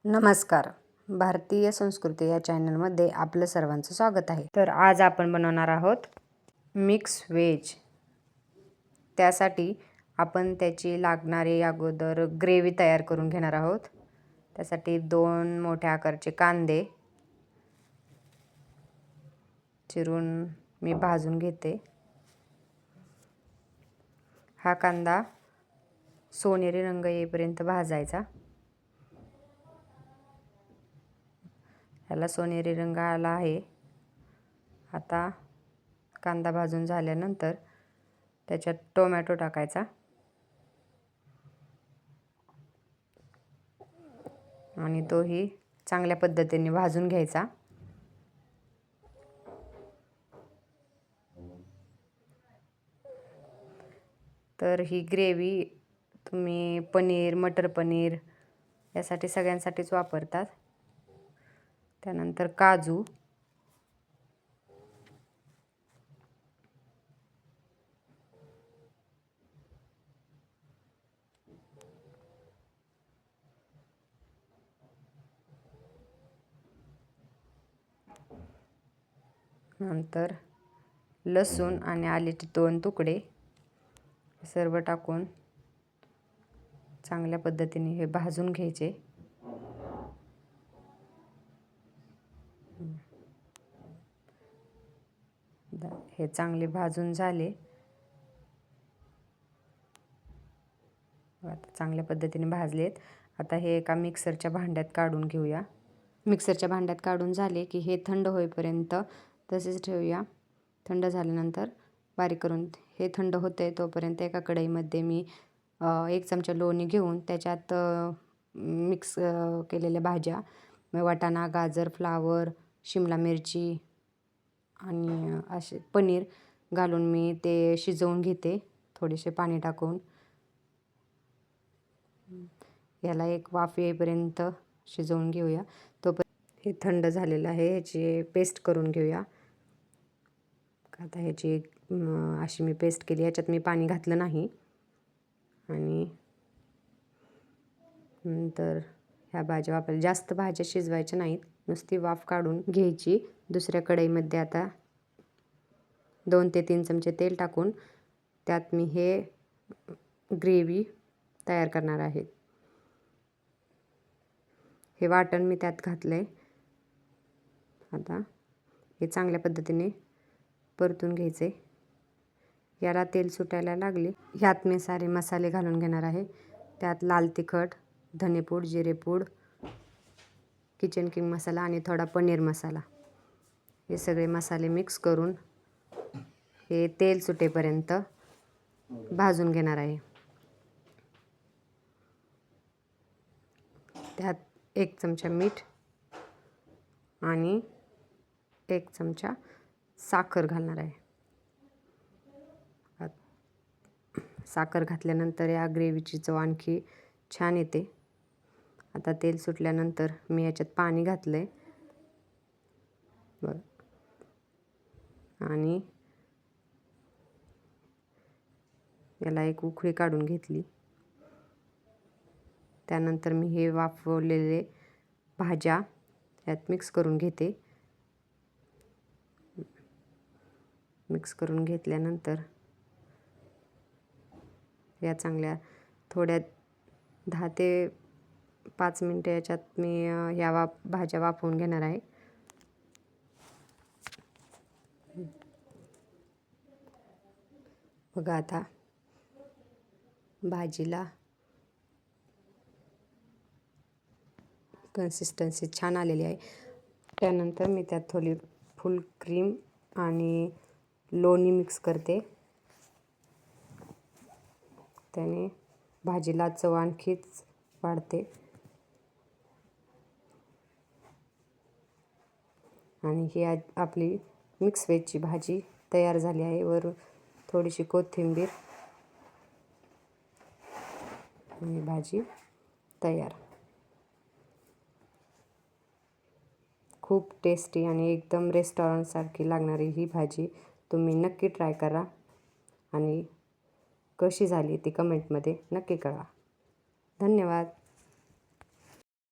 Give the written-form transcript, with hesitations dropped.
नमस्कार. भारतीय संस्कृती या चॅनलमध्ये आपलं सर्वांचं स्वागत आहे. तर आज आपण बनवणार आहोत मिक्स व्हेज. त्यासाठी आपण त्याची लागणारी अगोदर ग्रेव्ही तयार करून घेणार आहोत. त्यासाठी 2 मोठ्या आकाराचे कांदे चिरून मी भाजून घेते. हा कांदा सोनेरी रंग येईपर्यंत भाजायचा. याला सोनेरी रंग आला आहे. आता कांदा भाजून झाल्यानंतर त्याच्यात टोमॅटो टाकायचा आणि तोही चांगल्या पद्धतीने भाजून घ्यायचा. तर ही ग्रेव्ही तुम्ही पनीर, मटर पनीर यासाठी सगळ्यांसाठीच वापरतात. त्यानंतर काजू, नंतर लसूण आणि आल्याचे 2 तुकडे सर्व टाकून चांगल्या पद्धतीने हे भाजून घ्यायचे. हे चांगले भाजून झाले. आता चांगल्या पद्धतीने भाजलेत. आता हे एका मिक्सरच्या भांड्यात काढून घेऊया. मिक्सरच्या भांड्यात काढून झाले की हे थंड होईपर्यंत तसेच ठेवूया. थंड झाल्यानंतर बारीक करून हे थंड होते तोपर्यंत एका कढईमध्ये मी 1 चमचा लोणी घेऊन त्याच्यात मिक्स केलेल्या भाज्या, वाटाणा, गाजर, फ्लावर, शिमला मिरची आणि असे पनीर घालून मी ते शिजवून घेते थोडेसे पाणी टाकून. याला एक वाफ येईपर्यंत शिजवून घेऊया. तोपर्यंत हे थंड झालेलं आहे. ह्याची पेस्ट करून घेऊया. आता ह्याची अशी मी पेस्ट केली. याच्यात मी पाणी घातलं नाही. आणि नंतर ह्या भाज्या वापरल्या. जास्त भाज्या शिजवायच्या नाहीत, नुसती वाफ काढून घ्यायची. दुसऱ्या कढईमध्ये आता 2 ते 3 चमचे तेल टाकून त्यात मी हे ग्रेव्ही तयार करणार आहे. हे वाटण मी त्यात घातलंय. आता हे चांगल्या पद्धतीने परतून घ्यायचे. याला तेल सुटायला लागले. ह्यात मी सारे मसाले घालून घेणार आहे. त्यात लाल तिखट, धनेपूड, जिरेपूड, किचन किंग मसाला आणि थोडा पनीर मसाला, हे सगळे मसाले मिक्स करून हे तेल सुटेपर्यंत भाजून घेणार आहे. त्यात 1 चमचा मीठ आणि 1 चमचा साखर घालणार आहे. साखर घातल्यानंतर या ग्रेव्हीची चव आणखी छान येते. आता तेल सुटल्यानंतर मी याच्यात पाणी घातलंय बघ, आणि याला एक उकळी काढून घेतली. त्यानंतर मी हे वाफवलेले भाज्या यात मिक्स करून घेते. मिक्स करून घेतल्यानंतर या चांगल्या थोड्या 10 ते 5 मिनटं याच्यात मी ह्या भाज्या वाफवून घेणार आहे. बघा आता भाजीला कन्सिस्टन्सी छान आलेली आहे. त्यानंतर मी त्यात थोडी फुल क्रीम आणि लोणी मिक्स करते. त्याने भाजीला चव आणखीच वाढते. आणि ही आपली मिक्स व्हेजची भाजी तयार झाली आहे. वर थोडीशी कोथिंबीर आणि भाजी तयार. खूप टेस्टी आणि एकदम रेस्टॉरंटसारखी लागणारी ही भाजी तुम्ही नक्की ट्राय करा आणि कशी झाली ती कमेंटमध्ये नक्की कळवा. धन्यवाद.